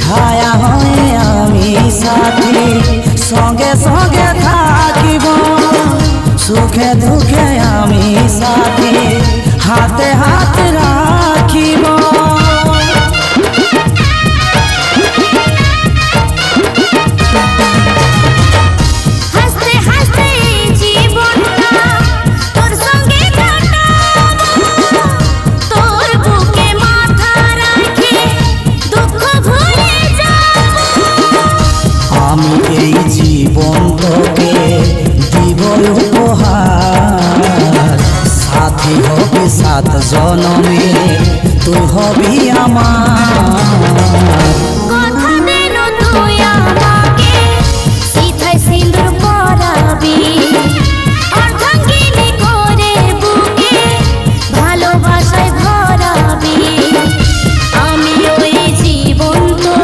ছায়া হয়ে আমি সাথী সঙ্গে সঙ্গে থাকিব সুখে দুঃখে আমি সাথী হাতে হাত রাখিব আমি এই জীবন তোকে দিব উপহার সাথী হবি সাত জনমে তুই হবি আমার।